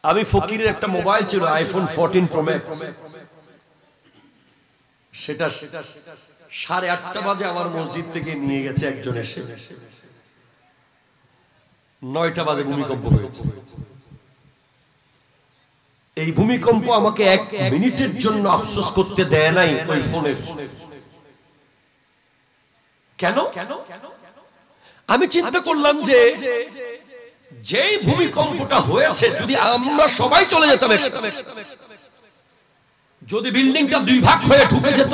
আমি ফকিরের একটা মোবাইল ছিল আইফোন 14 প্রো ম্যাক্স, সেটা 8:30 বাজে আমার মসজিদ থেকে নিয়ে গেছে একজন এসে, 9টা বাজে ভূমিকম্প হয়েছে। এই ভূমিকম্প আমাকে 1 মিনিটের জন্য আফসোস করতে দেয় নাই ওই ফোনের। কেন? আমি চিন্তা করলাম যে যেই ভূমিকম্পটা হয়েছে যদি আমরা সবাই চলে যেতাম, যদি বিল্ডিংটা 2 ভাগ হয়ে ঢুকে যেত,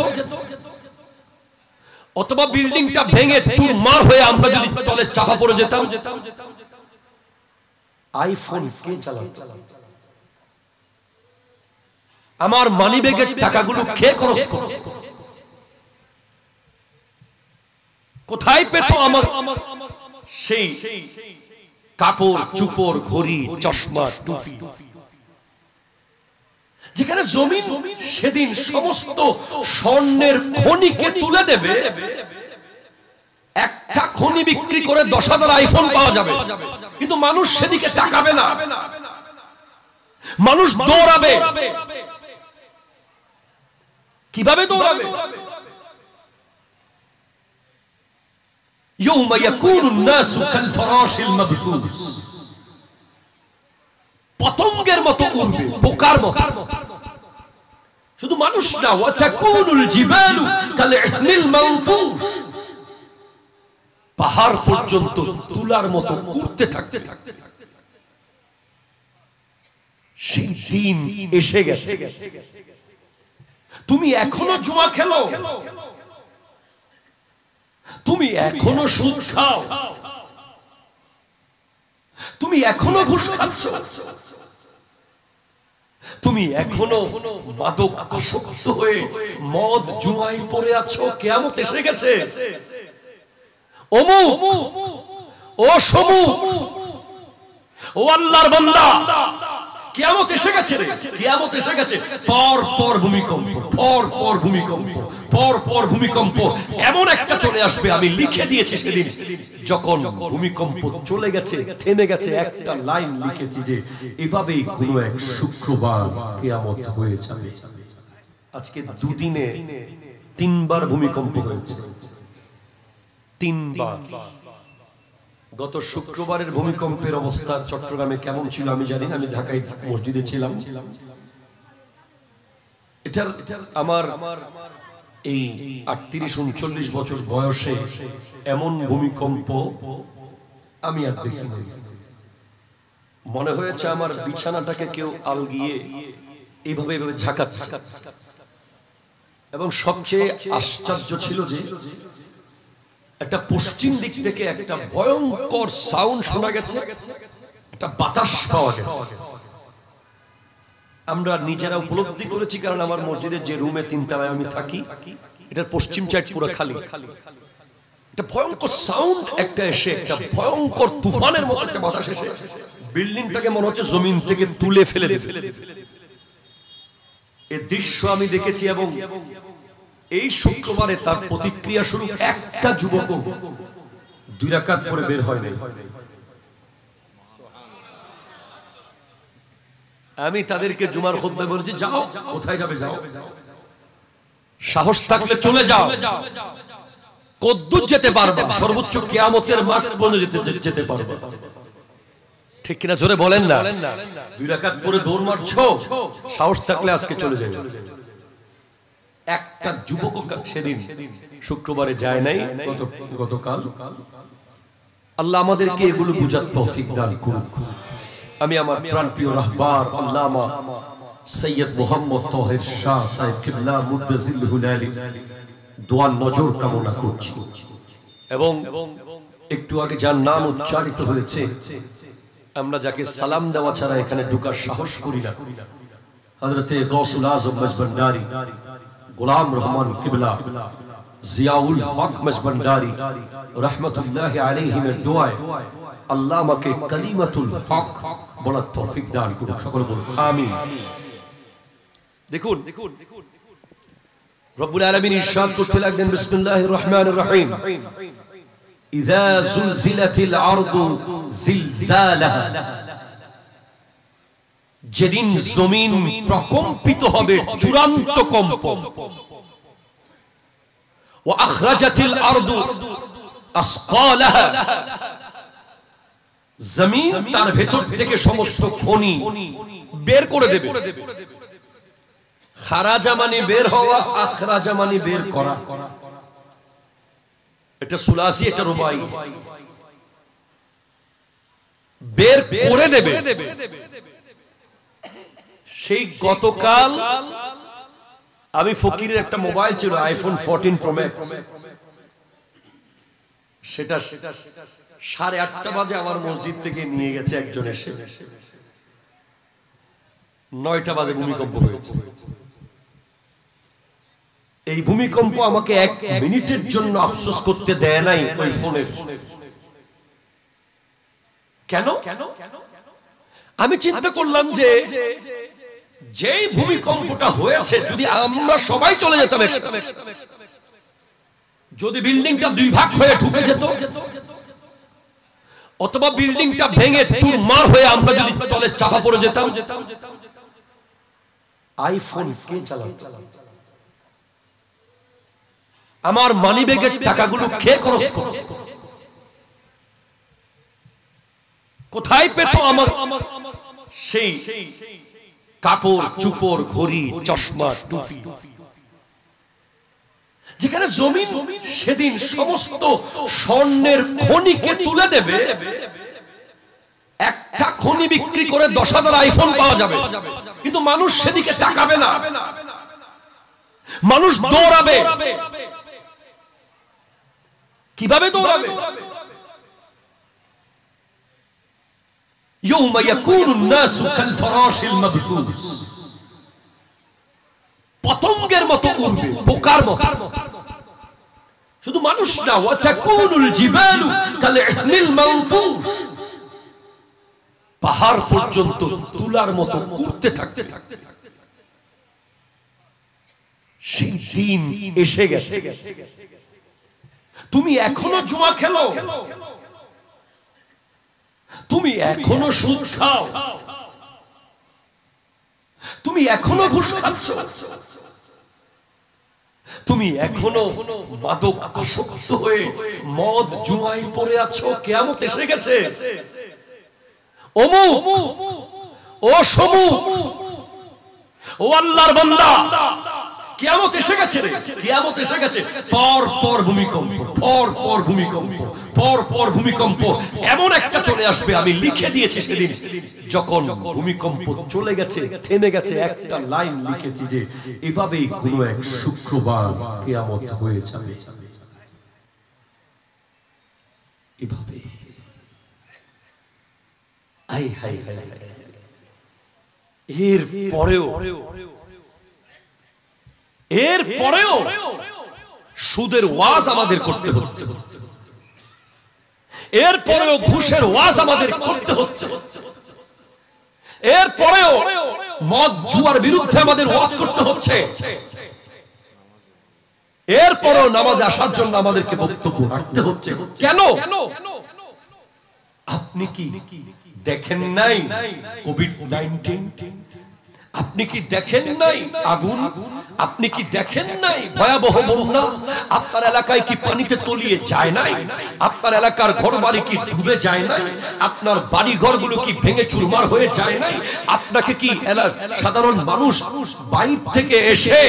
অথবা বিল্ডিংটা ভেঙে চুরমার হয়ে আমরা যদি তলে চাপা পড়ে যেতাম, আইফোন কে চালাতো? আমার মানিব্যাগের টাকাগুলো কে খরচ করত? কোথায় পেত আমার সেই কাপড় চুপড়, ঘড়ি, চশমা, টুপি? যেখানে জমি সেদিন সমস্ত স্বর্ণের খনিকে তুলে দেবে, একটা খনি বিক্রি করে 10,000 আইফোন পাওয়া যাবে, কিন্তু মানুষ সেদিকে তাকাবে না, মানুষ দৌড়াবে। কিভাবে দৌড়াবে? ইয়াউমা ইয়াকুনুন নাসু কাল ফারাশিল মাবসুস, পতঙ্গের মতো উড়বে, পোকার মতো। শুধু মানুষ না, ওয়া তাকুনুল জিবালু কাল ইহনিল মানফুস, পাহাড় পর্যন্ত তুলার মতো উড়তে থাকতে থাকতে সেই দিন এসে গেছে। তুমি এখনো জুয়া খেলো, তুমি এখনো সুদ খাও, তুমি এখনো ঘুষ খাচ্ছ, তুমি এখনো মাদক আসক্ত হয়ে মদ জুয়ায় পড়ে আছো। কিয়ামত এসে গেছে। অমুক, ও সমুক, ও আল্লাহর বান্দা, কিয়ামত এসে গেছে, কিয়ামত এসে গেছে। পর পর ভূমিকম্প, পর পর ভূমিকম্প, পর পর ভূমিকম্প এমন একটা চলে আসবে। আমি লিখে দিয়েছি সেদিন যখন ভূমিকম্প চলে গেছে, থেমে গেছে, একটা লাইন লিখেছি যে এভাবেই কোনো এক শুক্রবার কিয়ামত হয়ে যাবে। আজকে দুদিনে 3 বার ভূমিকম্প হয়েছে, 3 বার। গত শুক্রবারের ভূমিকম্পের অবস্থা চট্টগ্রামে কেমন ছিল আমি জানি না, আমি ঢাকায় মসজিদে ছিলাম। এটার আমার এই 38-39 বছর বয়সে এমন ভূমিকম্প আমি আর দেখিনি। মনে হয়েছে আমার বিছানাটাকে কেউ আলগিয়ে এইভাবে এইভাবে ঝাঁকাচ্ছে। এবং সবচেয়ে আশ্চর্য ছিল যে একটা পশ্চিম দিক থেকে একটা ভয়ঙ্কর সাউন্ড শোনা গেছে, একটা বাতাস পাওয়া গেছে। আমরা নিজেরা উপলব্ধি করেছি, কারণ আমার মসজিদের যে রুমে 3 তলায় আমি থাকি, এটার পশ্চিম সাইড পুরো খালি। একটা ভয়ঙ্কর সাউন্ড একটা এসে, একটা ভয়ঙ্কর তুফানের মতো একটা বাতাস এসে বিল্ডিংটাকে মনে হচ্ছে জমিন থেকে তুলে ফেলে দেবে। এই দৃশ্য আমি দেখেছি। এবং এই শুক্রবারে তার প্রতিক্রিয়া স্বরূপ একটা যুবক 2 রাকাত পরে বের হয় নাই। আমি তাদেরকে জুমার খুতবায় বলেছি, যাও, কোথায় যাবে যাও, সাহস থাকলে চলে যাও, কদ্দুর যেতে পারবে, সর্বোচ্চ কিয়ামতের মাঠ পর্যন্ত যেতে পারবে। ঠিক কিনা জোরে বলেন না? 2 রাকাত পরে দৌড় মারছো, সাহস থাকলে আজকে চলে যাবে। একটা যুবক সেদিন শুক্রবারে যায় নাই, গতকাল। আল্লাহ আমাদেরকে এগুলো বুঝার তৌফিক দান করুন। আমি আমার প্রাণপ্রিয় রাহবার আল্লামা সৈয়দ মোহাম্মদ তাহের শাহ সাহেব কিবলা মুদ্দাজিল্লাহুল আলী দোয়া নজর কামনা করছি। এবং একটু আগে যার নাম উচ্চারিত হয়েছে, আমরা যাকে সালাম দেওয়া ছাড়া এখানে ঢোকার সাহস করি না, হযরতে গৌসুল আজম মজবন্ডারি গোলাম রহমান কিবলা জিয়াউল হক মজবন্ডারি রহমতুল্লাহি আলাইহিমের দোয়ায় আল্লাহ আমাকে কালিমাতুল হক বলার তৌফিক দান করুন। সকলে বলুন আমিন। দেখুন রব্বুল আলামিন ইরশাদ করতে লাগলেন, বিসমিল্লাহির রহমানির রহিম, ইযা জুলজিলাতিল আরদু জিলজালাহা। যেদিন জমিন প্রকম্পিত হবে চূড়ান্ত কম্পন, ওয়া আখরাজাতিল আরদু আসকালাহা, জমিন তার ভেতর থেকে সমস্ত খনি বের করে দেবে। খারাজা মানে বের হওয়া, আখরাজা মানে বের করা। এটা সুলাসি, এটা রুবাই। বের করে দেবে। সেই গতকাল আমি ফকিরের একটা মোবাইল ছিল আইফোন 14 প্রো ম্যাক্স, সেটা 8:30 বাজে আমার মসজিদ থেকে নিয়ে গেছে একজন এসে, 9টা বাজে ভূমিকম্প হয়েছে। এই ভূমিকম্প আমাকে 1 মিনিটের জন্য আফসোস করতে দেয় নাই ওই ফোনের। কেন? আমি চিন্তা করলাম যে যেই ভূমিকম্পটা হয়েছে যদি আমরা সবাই চলে যেতাম, যদি বিল্ডিংটা 2 ভাগ হয়ে ঢুকে যেত, অথবা বিল্ডিংটা ভেঙে চুরমার হয়ে আমরা যদি তলে চাপা পড়ে যেতাম, আইফোন কে চালাতো? আমার মানিব্যাগের টাকাগুলো কে খরচ করত? কোথায় পেত আমার সেই কাপড় চুপড়, ঘড়ি, চশমা, টুপি? যেখানে জমিন সেদিন সমস্ত স্বর্ণের খনিকে তুলে দেবে, একটা খনি বিক্রি করে 10,000 আইফোন পাওয়া যাবে, কিন্তু মানুষ সেদিকে তাকাবে না, মানুষ দৌড়াবে। কিভাবে দৌড়াবে? ইয়াউমা ইয়াকুনুন নাসু কাল ফারাশিল মাবসুস, পতঙ্গের মতো উড়বে, পোকার মতো। শুধু মানুষ না, ওয়া তাকুনুল জিবালু কাল ইহমিল মানফুস, পাহাড় পর্যন্ত তুলার মতো উড়তে থাকতে থাকতে সেই দিন এসে গেছে। তুমি এখনো জুয়া খেলো, তুমি এখনো সুদ খাও, তুমি এখনো ঘুষ খাচ্ছ, তুমি এখনো মাদক আসক্ত হয়ে মদ জুয়ায় পড়ে আছো। কিয়ামত এসে গেছে। অমুক, ও সমুক, ও আল্লাহর বান্দা, কিয়ামত এসে গেছে রে, কিয়ামত এসে গেছে। পর পর ভূমিকম্প, পর পর ভূমিকম্প, পর পর ভূমিকম্প। এমন একটা চলে আসবে, আমি লিখে দিয়েছি সেদিন যখন ভূমিকম্প চলে গেছে, থেমে গেছে, একটা লাইন লিখেছি যে এভাবেই কোনো এক শুক্রবার কিয়ামত হয়ে যাবে। এভাবে আই হাই হাই। এর পরেও সুদের ওয়াজ আমাদের করতে হচ্ছে, এর পরেও ঘুষের ওয়াজ আমাদের করতে হচ্ছে, এর পরেও মদ জুয়ার বিরুদ্ধে আমাদের ওয়াজ করতে হচ্ছে, এর পরেও নামাজে আসার জন্য আমাদেরকে বক্তব্য রাখতে হচ্ছে। কেন? আপনি কি দেখেন নাই কোভিড-19? আপনি কি দেখেন নাই আগুন? আপনি কি দেখেন নাই ভয়াবহ বন্যা? আপনার এলাকায় কি পানিতে তলিয়ে যায় নাই? আপনার এলাকার ঘরবাড়ি কি ডুবে যায় নাই? আপনার বাড়ি ঘরগুলো কি ভেঙে চুরমার হয়ে যায় নাই? আপনাকে কি সাধারণ মানুষ বাইরে থেকে এসে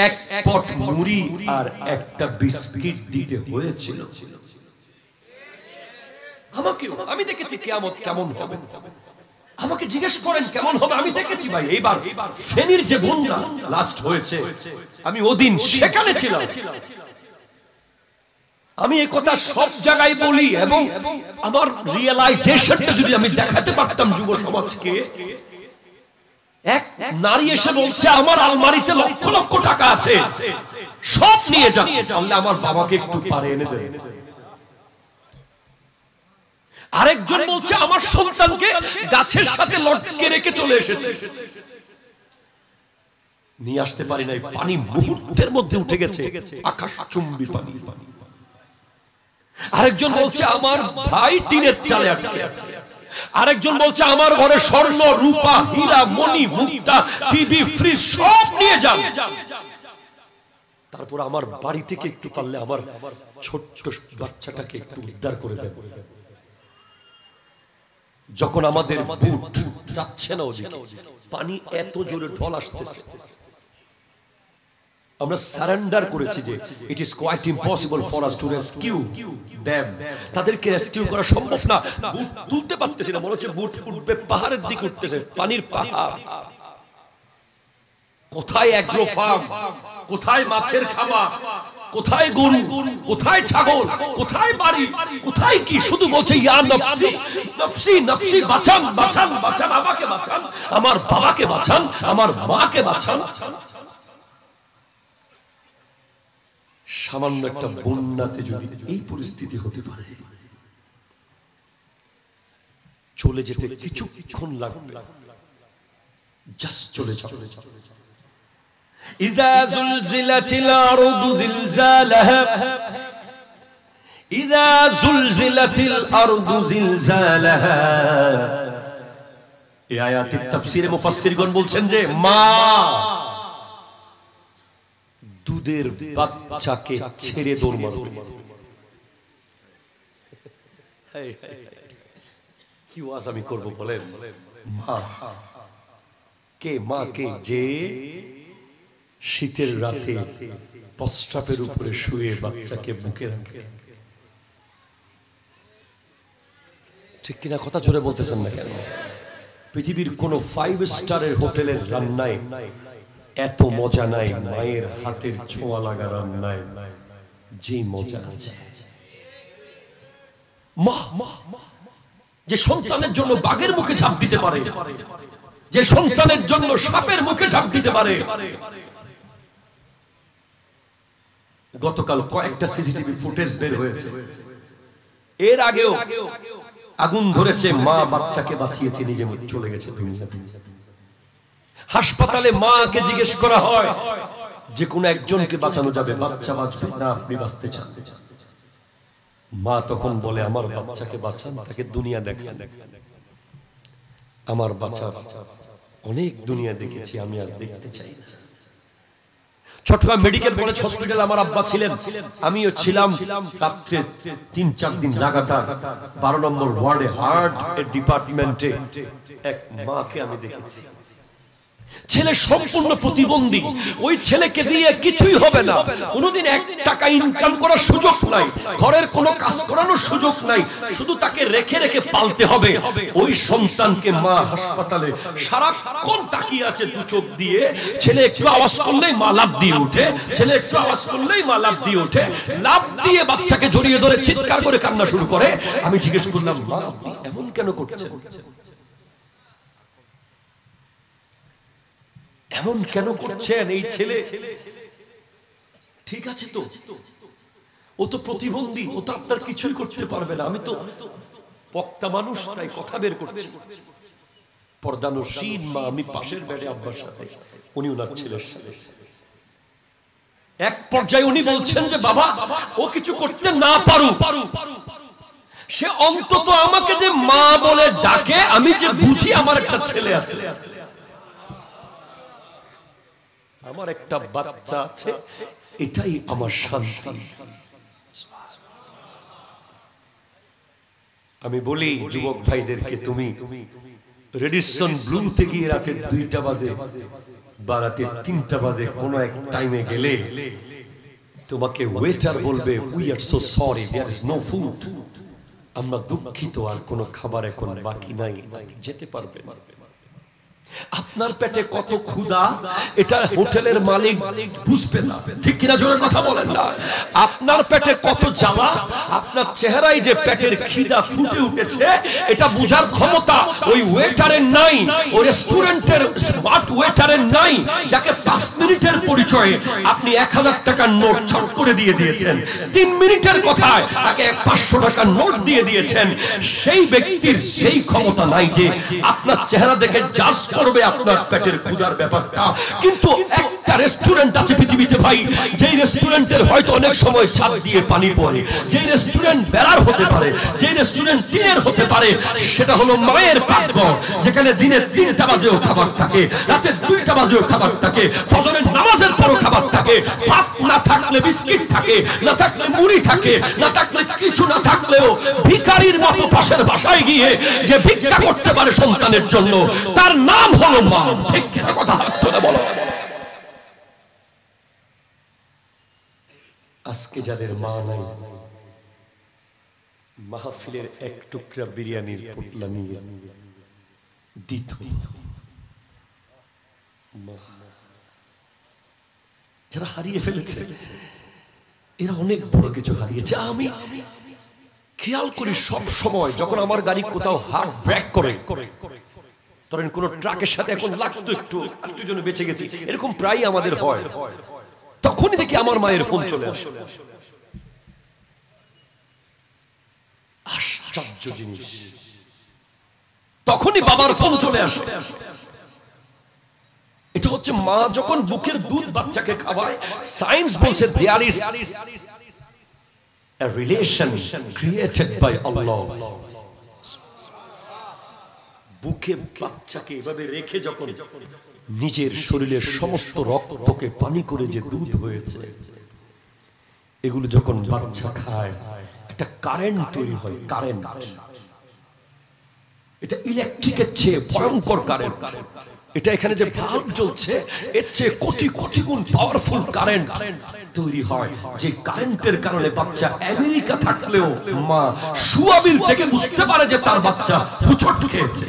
এক পট মুড়ি আর একটা বিস্কিট দিতে হয়েছিল? আমি দেখেছি কিয়ামত কেমন হবে। আমাকে জিজ্ঞেস করেন কেমন হবে, আমি দেখেছি ভাই। এইবার ফেনীর যে বন্যা লাস্ট হয়েছে, আমি ওদিন সেখানে ছিলাম। আমি এই কথা সব জায়গায় বলি, এবং আমার রিয়েলাইজেশনটা যদি আমি দেখাতে পারতাম যুব সমাজকে। এক নারী এসে বলছে আমার আলমারিতে লক্ষ লক্ষ টাকা আছে, সব নিয়ে যান, তাহলে আমার বাবাকে একটু পারে এনে দেন। আরেকজন বলছে আমার সন্তানকে গাছের সাথে লটকে রেখে চলে এসেছে, নিয়ে আসতে পারি নাই, পানি মুহূর্তের মধ্যে উঠে গেছে, আকাশচুম্বী পানি। আরেকজন বলছে আমার ভাই টিনের চালে আটকে আছে, আরেকজন বলছে আমার ঘরে স্বর্ণ রূপা হীরা মণি মুক্তা টিভি ফ্রিজ সব নিয়ে যান, তারপর আমার বাড়ি থেকে একটু পারলে আমার ছোট্ট বাচ্চাটাকে একটু উদ্ধার করে দেন। যখন আমাদের বুট যাচ্ছে না ওদিকে, পানি এত জোরে ঢল আসতেছে, আমরা সারেন্ডার করেছি যে it is quite impossible for us to rescue them. তাদেরকে রেস্কিউ করা সম্ভব না, বুট তুলতে পারতেছি না, মনে হচ্ছে বুট উঠবে পাহাড়ের দিকে, উঠতেছে পানির পাহাড়। কোথায় অ্যাগ্রো ফার্ম, কোথায় মাছের খাবার, কোথায় গরু, কোথায় ছাগল, কোথায় বাড়ি, কোথায় কি? শুধু বলছে ইয়া নফসি নফসি নফসি, বাঁচান বাঁচান বাঁচান, আমাকে বাঁচান, আমার বাবাকে বাঁচান, আমার মাকে বাঁচান। সামান্য একটা বন্যাতে যদি এই পরিস্থিতি হতে পারে, চলে যেতে কিছুক্ষণ লাগবে, জাস্ট চলে যাবে। ইযা যুলজিলাতিল আরদু জিলজালাহা, ইযা যুলজিলাতিল আরদু জিলজালাহা। এই আয়াতের তাফসীরে মুফাসসিরগণ বলছেন যে মা দুধের বাচ্চাকে ছেড়ে দৌড় মারবে। কি ওয়াজ আমি করব বলেন? মা কে? মা কে? যে শীতের রাতে প্রস্রাবের উপরে শুয়ে বাচ্চাকে বুকে রাখে। ঠিক কিনা? কথা জোরে বলতেছেন না কেন? পৃথিবীর কোন 5 স্টারের হোটেলের রান্নায় এত মজা নাই মায়ের হাতের ছোঁয়া লাগা রান্নায় যে মজা আছে। মা যে সন্তানের জন্য বাঘের মুখে ঝাঁপ দিতে পারে, যে সন্তানের জন্য সাপের মুখে ঝাঁপ দিতে পারে। গতকাল কয়েকটা সিসিটিভি ফুটেজ বের হয়েছে, এর আগেও আগুন ধরেছে, মা বাচ্চাকে বাঁচিয়েছে, নিজে চলে গেছে দুনিয়া। হাসপাতালে মাকে জিজ্ঞেস করা হয় যে কোন একজনকে বাঁচানো যাবে, বাচ্চা বাঁচবে না আপনি বাঁচতে চান? মা তখন বলে আমার বাচ্চাকে বাঁচান, তাকে দুনিয়া দেখান। আমার বাচ্চা অনেক দুনিয়া দেখেছি, আমি আর দেখতে চাই না। চট্টগ্রাম মেডিকেল কলেজ হসপিটাল আমার আব্বা ছিলেন, আমিও ছিলাম। রাত্রে 3-4 দিন লাগাতার 12 নম্বর ওয়ার্ডে হার্ট ডিপার্টমেন্টে এক মাকে আমি দেখেছি। ছেলে সম্পূর্ণ প্রতিবন্ধী, ওই ছেলেকে দিয়ে কিছুই হবে না, কোনোদিন 1 টাকা ইনকাম করার সুযোগ নাই, ঘরের কোনো কাজ করানোর সুযোগ নাই, শুধু তাকে রেখে রেখে পালতে হবে। ওই সন্তানকে মা হাসপাতালে সারাক্ষণ তাকিয়ে আছে দু চোখ দিয়ে। ছেলে একটু আওয়াজ করলেই মা লাফ দিয়ে ওঠে, ছেলে একটু আওয়াজ করলেই মা লাফ দিয়ে ওঠে, লাফ দিয়ে বাচ্চাকে জড়িয়ে ধরে চিৎকার করে কান্না শুরু করে। আমি জিজ্ঞেস করলাম মা আপনি এমন কেন করছেন, এমন কেন করছেন? এই ছেলে ঠিক আছে তো, ও তো প্রতিবন্ধী, ও তো আপনার কিছুই করতে পারবে না। আমি তো বক্তা মানুষ, তাই কথা বের করছি। পর্দানসীন মা, আমি পাশের বেডে আব্বার সাথে, উনি ওনার ছেলের সাথে। এক পর্যায়ে উনি বলছেন যে বাবা ও কিছু করতে না পারুক, সে অন্তত আমাকে যে মা বলে ডাকে, আমি যে বুঝি আমার একটা ছেলে আছে, আমার একটা বাচ্চা আছে, এটাই আমার শান্তি। আমি বলি যুবক ভাইদেরকে, তুমি রেডিসন ব্লুতে গিয়ে রাতে 2টা বাজে বা রাতে 3টা বাজে কোনো এক টাইমে গেলে তোমাকে ওয়েটার বলবে we are so sorry there is no food, আমরা দুঃখিত, আর কোনো খাবার এখন বাকি নাই, যেতে পারবে না। আপনার পেটে কত ক্ষুধা এটা হোটেলের মালিক বুঝবে না, ঠিক কিনা? জোরে কথা বলেন না। আপনার পেটে কত জ্বালা, আপনার চেহারায় যে পেটের খিদা ফুটে উঠেছে এটা বুঝার ক্ষমতা ওই ওয়েটারের নাই, ওই রেস্টুরেন্টের স্মার্ট ওয়েটারের নাই, যাকে 5 মিনিটের পরিচয়ে আপনি 1000 টাকার নোট ছট করে দিয়ে দিয়েছেন, 3 মিনিটের কথায় তাকে 500 টাকার নোট দিয়ে দিয়েছেন। সেই ব্যক্তির সেই ক্ষমতা নাই যে আপনার চেহারা দেখে জাজ করবে আপনার পেটের ক্ষুধার ব্যাপারটা। কিন্তু একটা রেস্টুরেন্ট আছে পৃথিবীতে ভাই, যেই রেস্টুরেন্টের হয়তো অনেক সময় ছাদ দিয়ে পানি পড়ে, যেই রেস্টুরেন্ট বেড়ার হতে পারে, যেই রেস্টুরেন্ট টিনের হতে পারে, সেটা হলো মায়ের পাকঘর, যেখানে দিনে 3টা বাজেও খাবার থাকে, রাতে 2টা বাজেও খাবার থাকে, ফজরের নামাজের পরও খাবার থাকে, ভাত না থাকলে বিস্কিট থাকে, না থাকলে মুড়ি থাকে, না থাকলে কিছু না থাকলেও ভিখারির মতো পাশের বাসায় গিয়ে যে ভিক্ষা করতে পারে সন্তানের জন্য, তার নাম হলো মা। ঠিক কথা হাত বলো। আজকে যাদের মা নাই, মাহফিলের এক টুকরা বিরিয়ানির পোটলা নিয়ে দিত, যারা হারিয়ে ফেলেছে এরা অনেক বড় কিছু হারিয়েছে। আমি খেয়াল করি সব সময় যখন আমার গাড়ি কোথাও হার্ট ব্রেক করে, ধরেন কোন ট্রাকের সাথে এখন লাগতো, একটু জন্য বেঁচে গেছে, এরকম প্রায় আমাদের হয়, তখনই দেখি আমার মায়ের ফোন চলে আসে। আশ্চর্য জিনিস, তখনই বাবার ফোন চলে আসে। এটা হচ্ছে মা যখন বুকের দুধ বাচ্চাকে খাওয়ায়, সায়েন্স বলছে there is a relation created by Allah. বুকে বাচ্চাকে এভাবে রেখে যখন নিজের শরীরের সমস্ত রক্তকে পানি করে যে দুধ হয়েছে, এগুলো যখন বাচ্চা খায় একটা কারেন্ট তৈরি হয়। কারেন্ট, এটা ইলেকট্রিকের চেয়ে ভয়ঙ্কর কারেন্ট। এটা এখানে যে ভাল্ব জ্বলছে এর চেয়ে কোটি কোটি গুণ পাওয়ারফুল কারেন্ট তৈরি হয়, যে কারেন্টের কারণে বাচ্চা আমেরিকা থাকলেও মা সুয়াবিল থেকে বুঝতে পারে যে তার বাচ্চা হুচট খেয়েছে।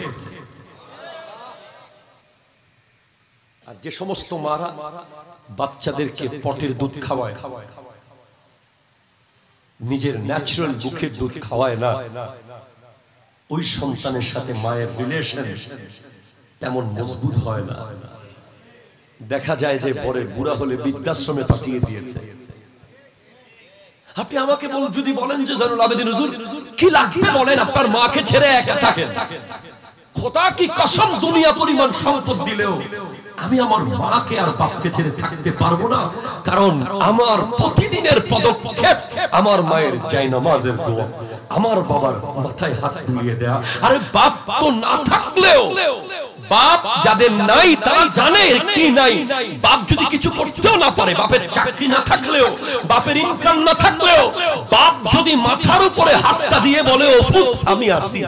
আর যে সমস্ত মারা বাচ্চাদেরকে পটের দুধ খাওয়ায়, নিজের ন্যাচারাল বুকের দুধ খাওয়ায় না, ওই সন্তানের সাথে মায়ের রিলেশন তেমন মজবুত হয় না। দেখা যায় যে পরে বুড়া হলে বৃদ্ধাশ্রমে পাঠিয়ে দিয়েছে। আপনি আমাকে যদি বলেন যে জয়নুল আবেদিন হুজুর কি লাগবে বলেন, আপনার মাকে ছেড়ে একা থাকেন, খোদা কি কসম দুনিয়া পরিমাণ সম্পদ দিলেও আমি আমার মাকে আর বাপকে ছেড়ে থাকতে পারবো না। কারণ আমার প্রতিদিনের পদক্ষেপ আমার মায়ের জায়নামাজের দোয়া, আমার বাবার মাথায় হাত বুলিয়ে দেয়া। আরে বাপ তো না থাকলেও, বাপ যাদের নাই তারা জানে কি নাই। বাপ যদি কিছু করতেও না পারে, বাপের চাকরি না থাকলেও, বাপের ইনকাম না থাকলেও, বাপ যদি মাথার উপরে হাতটা দিয়ে বলে ওফুত আমি আসি,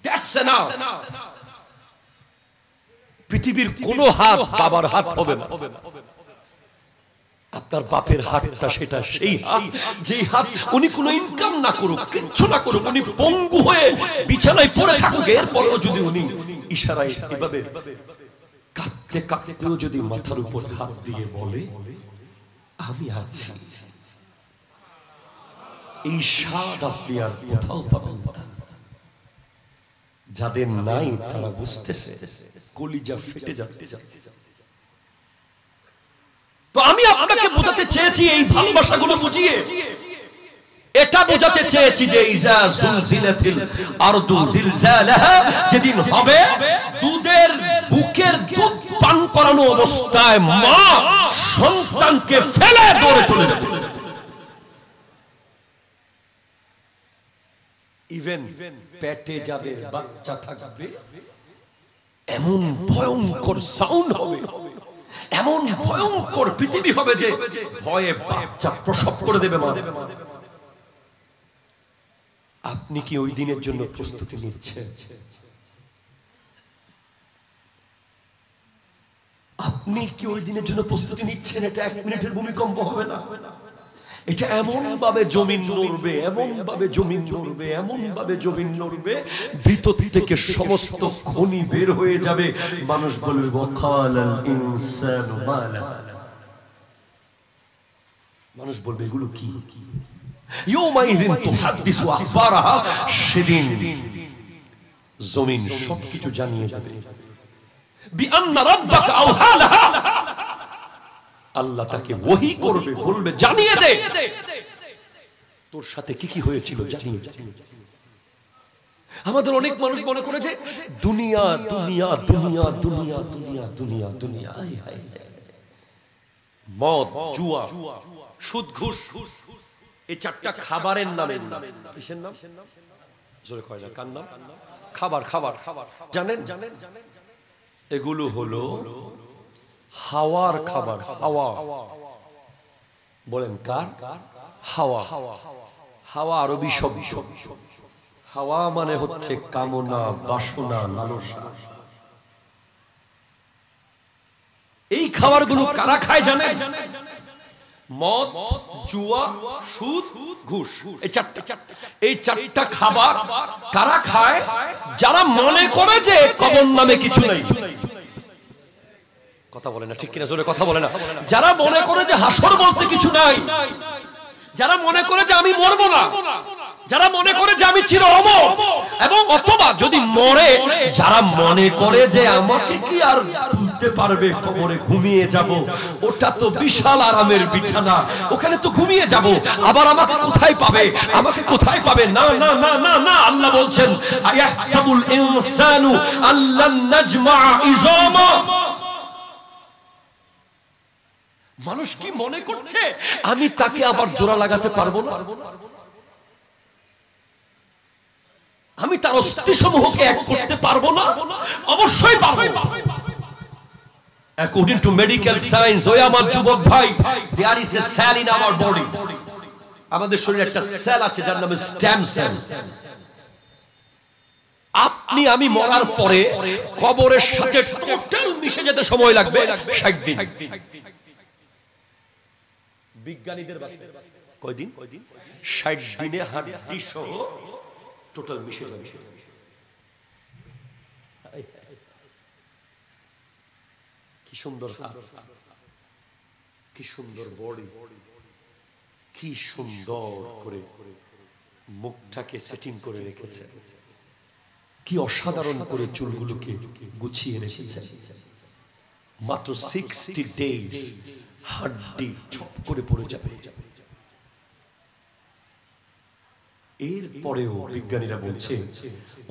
দ্যাটস এনাফ। পৃথিবীর কোন হাত বাবার হাত হবে না। আপনার বাপের হাতটা সেটা সেই হাত, যে হাত উনি কোনো ইনকাম না করুক, কিচ্ছু না করুক, উনি পঙ্গু হয়ে বিছানায় পড়ে থাকুক, এরপরেও যদি উনি ইশারায় এভাবে কাঁদতে কাঁদতেও যদি মাথার উপর হাত দিয়ে বলে আমি আছি, এই স্বাদ আপনি আর কোথাও পাবেন না। যাদের নাই তারা বুঝতেছে কলিজা ফেটে যাচ্ছে। তো আমি আপনাকে বোঝাতে চেয়েছি এই ভালোবাসাগুলো বুঝিয়ে, এটা বোঝাতে চেয়েছি যে ইজা জুলজিলাতিল আরদু জিলজালাহা, যেদিন হবে দুধের বুকের দুধ পান করানো অবস্থায় মা সন্তানকে ফেলে দৌড়ে চলে যাবে। ইভেন পেটে যাদের বাচ্চা থাকবে এমন ভয়ঙ্কর সাউন্ড হবে, এমন ভয়ঙ্কর পৃথিবী হবে যে ভয়ে বাচ্চা প্রসব করে দেবে মা। আপনি কি ওই দিনের জন্য প্রস্তুতি নিচ্ছেন? আপনি কি ওই দিনের জন্য প্রস্তুতি নিচ্ছেন? এটা 1 মিনিটের ভূমিকম্প হবে না। এটা এমন ভাবে জমিন নড়বে, এমন ভাবে জমিন নড়বে, এমন ভাবে জমিন নড়বে, ভিতর থেকে সমস্ত খনি বের হয়ে যাবে। মানুষ বলবে ওয়াকালাল ইনসানু মালা, মানুষ বলবে এগুলো কি? ইয়াউমাইযিন তুহাদ্দিসু আখবারাহা, সেদিন জমিন সবকিছু জানিয়ে দেবে। বিআন্না রাব্বাকা আওহা লাহা, আল্লাহ তাকে ওহী করবে, বলবে জানিয়ে দে তোর সাথে কি কি হয়েছিল জানিয়ে। আমাদের অনেক মানুষ মনে করে যে দুনিয়া দুনিয়া দুনিয়া দুনিয়া দুনিয়া দুনিয়া দুনিয়া, মদ, জুয়া, সুদ, ঘুষ, এই চারটা খাবারের নামে। কিসের নাম? জোরে কয় না, কার নাম? খাবার। খাবার জানেন? এগুলো হলো হাওয়ার খাবার। হাওয়া বলেন কার? হাওয়া। হাওয়া আরবি শব্দ। হাওয়া মানে হচ্ছে কামনা, বাসনা, লালসা। এই খাবারগুলো কারা খায় জানেন? মদ, জুয়া, সুদ, ঘুষ, এই চারটা খাবার কারা খায়? যারা মনে করে যে কবর নামে কিছু নাই। কথা বলে না, ঠিক কিনা? জোরে কথা বলে না। যারা মনে করে যে হাসর বলতে কিছু নাই, যারা মনে করে যে আমি মরবো না, যারা মনে করে যে আমি চির অমর, এবং অথবা যদি মরে যারা মনে করে যে আমাকে কি আর তুলতে পারবে, কবরে ঘুমিয়ে যাব, ওটা তো বিশাল আরামের বিছানা, ওখানে তো ঘুমিয়ে যাব, আবার আমাকে কোথায় পাবে? আমাকে কোথায় পাবে? না না না না না, আল্লাহ বলছেন আয়াহসাবুল ইনসানু আল্লান নাজমা ইজামা। মানুষ কি মনে করছে আমি তাকে আবার জোড়া লাগাতে পারবো না? আমি তার অস্থি সমূহকে এক করতে পারবো না? অবশ্যই পারবো। According to medical science, ওই আমার যুবক ভাই, there is a cell in our body. আমাদের শরীরে একটা সেল আছে যার নাম স্টেম সেল। আপনি আমি মরার পরে কবরের সাথে টোটাল মিশে যেতে সময় লাগবে 60 দিন। বিজ্ঞানীদের ভাষায় কয়দিন? 60 দিনে হাড়ি সহ টোটাল মিশে যাবে। কি সুন্দর হাত, কি সুন্দর বডি, কি সুন্দর করে মুখটাকে সেটিং করে রেখেছে, কি অসাধারণ করে চুলগুলোকে গুছিয়ে রেখেছে। মাত্র 60 ডেজ হাড্ডি ছপ করে পড়ে যাবে। এরপরেও বিজ্ঞানীরা বলছে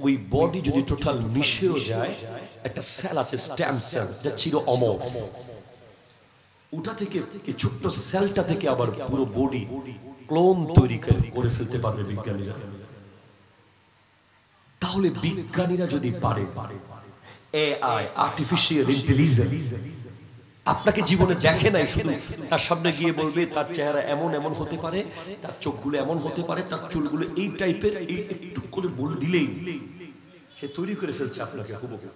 ওই বডি যদি টোটাল মিশেও যায়, একটা সেল আছে স্টেম সেল, যা চির অমর, ওটা থেকে এই ছোট্ট সেলটা থেকে আবার পুরো বডি ক্লোন তৈরি করে ফেলতে পারবে বিজ্ঞানীরা। তাহলে বিজ্ঞানীরা যদি পারে, এআই, আর্টিফিশিয়াল ইন্টেলিজেন্স, আপনাকে জীবনে দেখে নাই, শুধু তার সামনে গিয়ে বলবে তার চেহারা এমন এমন হতে পারে, তার চোখগুলো এমন হতে পারে, তার চুলগুলো এই টাইপের, এই একটু করে বলে দিলেই সে তৈরি করে ফেলছে আপনাকে হুবহু।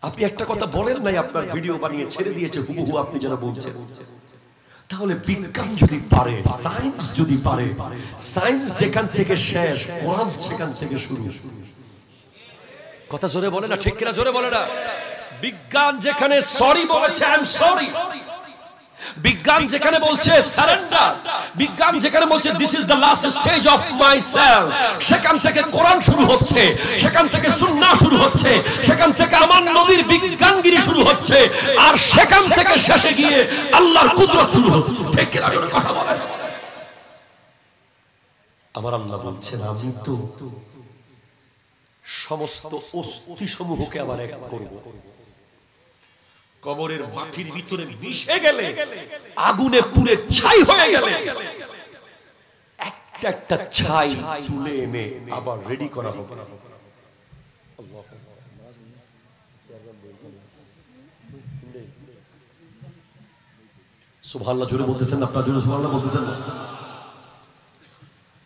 আপনি একটা কথা বলেন নাই, আপনার ভিডিও বানিয়ে ছেড়ে দিয়েছে হুবহু আপনি যারা বলছেন। তাহলে বিজ্ঞান যদি পারে, সায়েন্স যদি পারে, সায়েন্স যেখান থেকে শেষ, কোরআন সেখান থেকে শুরু। কথা জোরে বলে না, ঠিক কিনা? জোরে বলে না। বিজ্ঞান যেখানে সরি বলেছে, আই এম সরি, বিজ্ঞান যেখানে বলছে সারেন্ডার, বিজ্ঞান যেখানে বলছে this is the last stage of my self, সেখান থেকে কোরআন শুরু হচ্ছে, সেখান থেকে সুন্নাহ শুরু হচ্ছে, সেখান থেকে আমার নবীর বিজ্ঞানগিরি শুরু হচ্ছে, আর সেখান থেকে শেষে গিয়ে আল্লাহর কুদরত শুরু হচ্ছে। ঠিক কি না? কথা বলেন। আমার আল্লাহ বলছেন আমি তো সমস্ত অস্থি সমূহকে আবার এক করব। কবরের মাটির ভিতরে মিশে গেলে, আগুনে পুড়ে ছাই হয়ে গেলে, একটা একটা ছাই তুলে এনে আবার রেডি করা হবে। সুবহানাল্লাহ জোরে বলতেছেন, আপনারা জোরে সুবহানাল্লাহ বলতেছেন।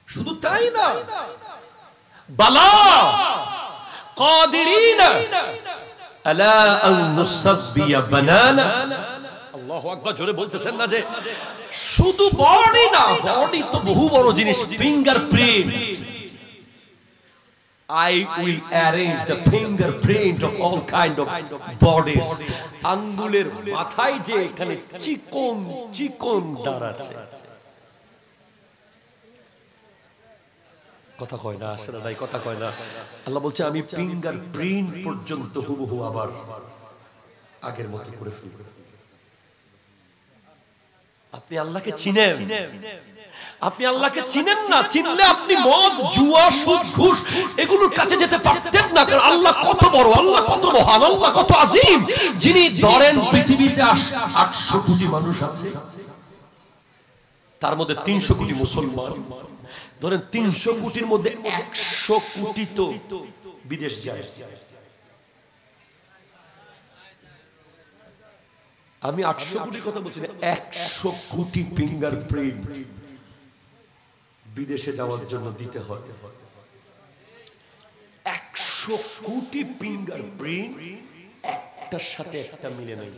শুধু তাই না, বালা কাদিরিনা আলা আন নুসাব্বিয়া বানানা। আল্লাহু আকবার জোরে বলতেছেন না যে শুধু বডি না, বডি তো বহু বড় জিনিস, fingerprint. I will arrange the fingerprint of all kind of bodies. আঙ্গুলের মাথায় যে এখানে চিকন চিকন দাঁত আছে, কথা কয় না, আসলে নাই কথা কয় না। আল্লাহ বলছে আমি ফিঙ্গার প্রিন্ট পর্যন্ত হুবহু আবার আগের মতো করে ফেলব। আপনি আল্লাহকে চিনেন? আপনি আল্লাহকে চিনেন না। চিনলে আপনি মদ, জুয়া, সুদ, ঘুষ এগুলোর কাছে যেতে পারতেন না। কারণ আল্লাহ কত বড়, আল্লাহ কত মহান, আল্লাহ কত আজিম। যিনি ধরেন পৃথিবীতে 800 কোটি মানুষ আছে, তার মধ্যে 300 কোটি মুসলমান। ধরেন 300 কোটির মধ্যে 100 কোটি তো বিদেশ যায়। আমি 800 কোটির কথা বলছি না, 100 কোটি ফিঙ্গারপ্রিন্ট বিদেশে যাওয়ার জন্য দিতে হয়। 100 কোটি ফিঙ্গারপ্রিন্ট একটার সাথে একটা মিলে নেই।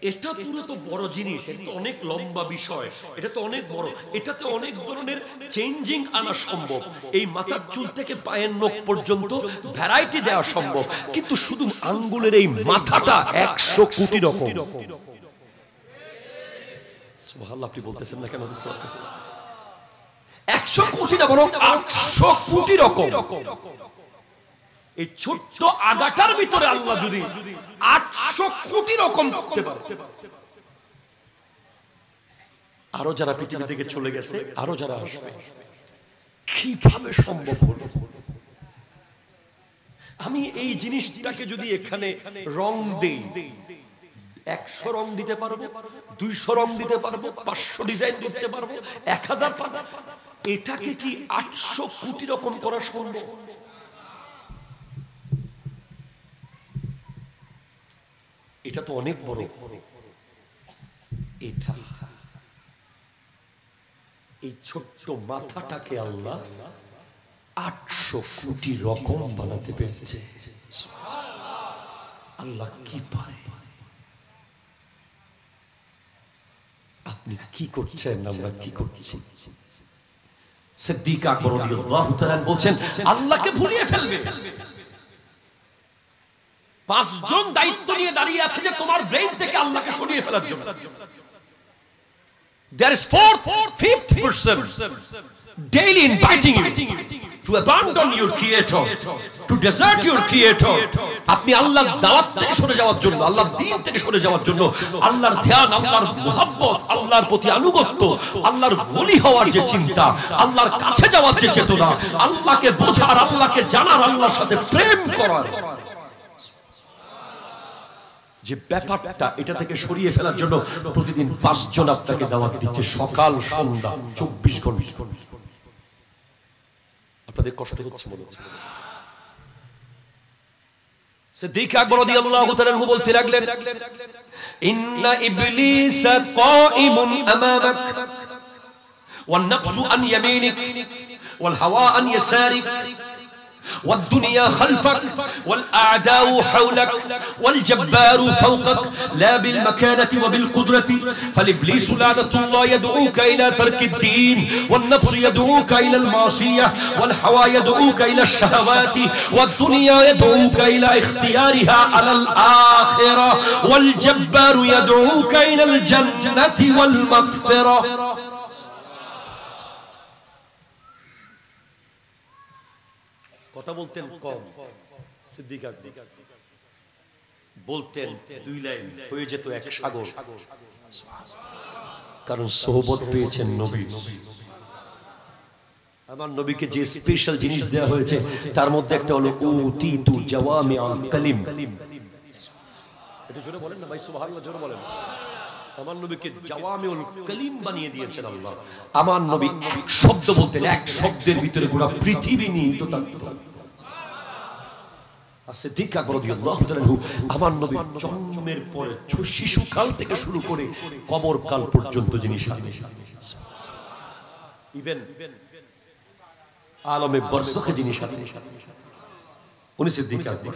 এটা পুরো তো বড় জিনিস, এটা তো অনেক লম্বা বিষয়, এটা তো অনেক বড়। এটাতে অনেক ধরনের চেঞ্জিং আনা সম্ভব। এই মাথার চুল থেকে পায়ের নখ পর্যন্ত ভ্যারাইটি দেওয়া সম্ভব, কিন্তু শুধু আঙ্গুলের এই মাথাটা 100 কোটি রকম। সুবহানাল্লাহ, আপনি বলতেছেন না কেন? বুঝতে পারতেছেন? 100 কোটি না, বরং 800 কোটি রকম। এই ছোট্ট আগাটার ভিতরে আল্লাহ যদি 800 কোটি রকম করতে পারে, আরো যারা পৃথিবী থেকে চলে গেছে, আরো যারা আসবে, কিভাবে সম্ভব হলো? আমি এই জিনিসটাকে যদি এখানে রং দেই, 100 রং দিতে পারবো, 200 রং দিতে পারবো, 500 ডিজাইন দিতে পারবো, 1000। এটাকে কি 800 কোটি রকম করা সম্ভব? এটা তো অনেক বড়। এটা এই ছোট্ট মাথাটাকে আল্লাহ 800 কোটি রকম বানাতে পেরেছে। আল্লাহ কি পারে? আপনি কি করছেন, আমরা কি করছি? সিদ্দিক আকবর রাদিয়াল্লাহু তাআলা বলেন, আল্লাহকে ভুলিয়ে ফেলবে। 5 জন দায়িত্ব নিয়ে দাঁড়িয়ে আছে যে তোমার ব্রেইন থেকে আল্লাহকে সরিয়ে ফেলার জন্য। There is 4th, 5th person daily inviting you to abandon your creator, to desert your creator. আপনি আল্লাহর দাওয়াত থেকে সরে যাওয়ার জন্য, আল্লাহর দ্বীন থেকে সরে যাওয়ার জন্য, আল্লাহর ধ্যান, আল্লাহর মুহাব্বত, আল্লাহর প্রতি আনুগত্য, আল্লাহর ওলি হওয়ার যে চিন্তা, আল্লাহর কাছে যাওয়ার যে চেতনা, আল্লাহকে বোঝার, আল্লাহকে জানার, আল্লাহর সাথে প্রেম করার যে ব্যাপারটা, এটা থেকে সরিয়ে ফেলার জন্য প্রতিদিন 5 জন আপনাকে দাওয়াত দিচ্ছে, সকাল সন্ধ্যা 24 ঘন্টা। আপনাদের কষ্ট হচ্ছে মনে হচ্ছে? সিদ্দিক আকবর রাদিয়াল্লাহু তাআলা বলতে লাগলেন, ইন্না ইবলিসা কাইমুন আমামাক ওয়ান নাফসু আন ইয়ামিনিক ওয়াল হাওয়া আন ইয়াসারিক والدنيا خلفك والأعداء حولك والجبار فوقك لا بالمكانة وبالقدرة فالإبليس لعنة الله يدعوك إلى ترك الدين والنفس يدعوك إلى المعصية والهوى يدعوك إلى الشهوات والدنيا يدعوك إلى اختيارها على الآخرة والجبار يدعوك إلى الجنة والمغفرة. কথা বলতেন কম, সিদ্দিক আকবর বলতেন 2 লাইন, হয়ে যেত এক সাগর। কারণ সোহবত পেয়েছেন নবী। আমার নবীকে যে স্পেশাল জিনিস দেওয়া হয়েছে তার মধ্যে একটা হলো উতিতু জাওয়ামিউল কালিম। এটা জোরে বলেন না ভাই, সুবহানাল্লাহ, জোরে বলেন। আমার নবীকে জাওয়ামিউল কালিম বানিয়ে দিয়েছেন আল্লাহ। আমার নবী এক শব্দ বলতেন, এক শব্দের ভিতরে পুরো পৃথিবী নিহিত থাকতো। সিদ্দিক আকবর রাদিয়াল্লাহু তাআলা আমার নবীর জন্মের পরে শিশুকাল থেকে শুরু করে কবর কাল পর্যন্ত যিনি সাথে, ইভেন আলমে বরজখে যিনি সাথে, উনি সিদ্দিক আকবর।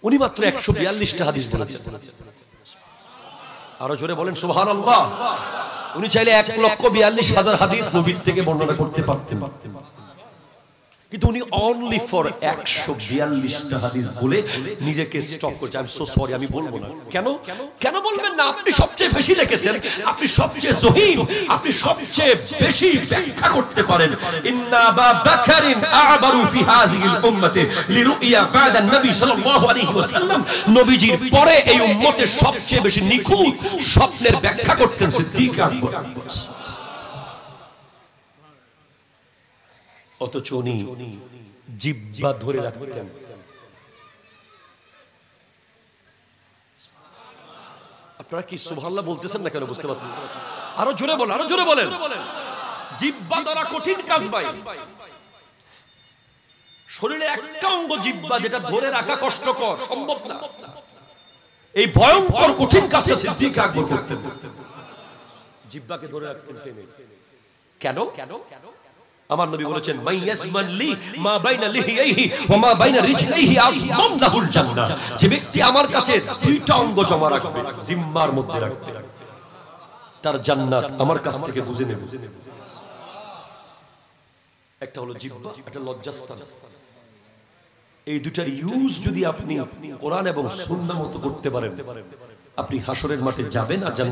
উনি মাত্র 142টা হাদিস বলেছেন। আরো জোরে বলেন সুবহানাল্লাহ। উনি চাইলে 1,42,000 হাদিস নবী থেকে বর্ণনা করতে পারতেন, কিন্তু উনি অনলি ফর 142টা হাদিস বলে নিজেকে স্টপ করছে। আই এম সো সরি, আমি বলবো না। কেন কেন বলবেন না? আপনি সবচেয়ে বেশি লিখেছেন, আপনি সবচেয়ে জহির, আপনি সবচেয়ে বেশি ব্যাখ্যা করতে পারেন। ইন্না আবা বাকরিন আ'বারু ফি হাযিহিল উম্মতি লিরুইয়া বা'দা নবী সাল্লাল্লাহু আলাইহি ওয়াসাল্লাম, নবীজির পরে এই উম্মতের সবচেয়ে বেশি নিখুঁত স্বপ্নের ব্যাখ্যা করতেন সিদ্দিক আকবর। অথচ উনি জিহ্বা ধরে রাখতেন। আপনারা কি সুবহানাল্লাহ বলতেছেন না কেন? বুঝতে পারছেন? আরো জোরে বলেন, আরো জোরে বলেন। জিহ্বা ধরা কঠিন কাজ ভাই। শরীরে একটা অঙ্গ জিহ্বা, যেটা ধরে রাখা কষ্টকর, সম্ভব না। এই ভয়ঙ্কর কঠিন কাজটা সিদ্দিক আকবর করতেন। জিহ্বাকে ধরে রাখতেন টেনে। কেন? আমার নবী বলেছেন, মাইয়াসমান লি মা বাইনা লিহিয়াইহি ওয়া মা বাইনা রিজলাইহি আসমান লাহুল জান্নাহ। যে ব্যক্তি আমার কাছে দুইটা অঙ্গ জমা রাখবে, জিহ্বার মধ্যে রাখবে, তার জান্নাত আমার কাছ থেকে বুঝে নেবে। একটা হলো জিহ্বা, একটা লজ্জাস্থান। এই দুটার ইউজ যদি আপনি কোরআন এবং সুন্নাহ মতো করতে পারেন, আপনি হাসরের মাঠে যাবেন আর জান্নাত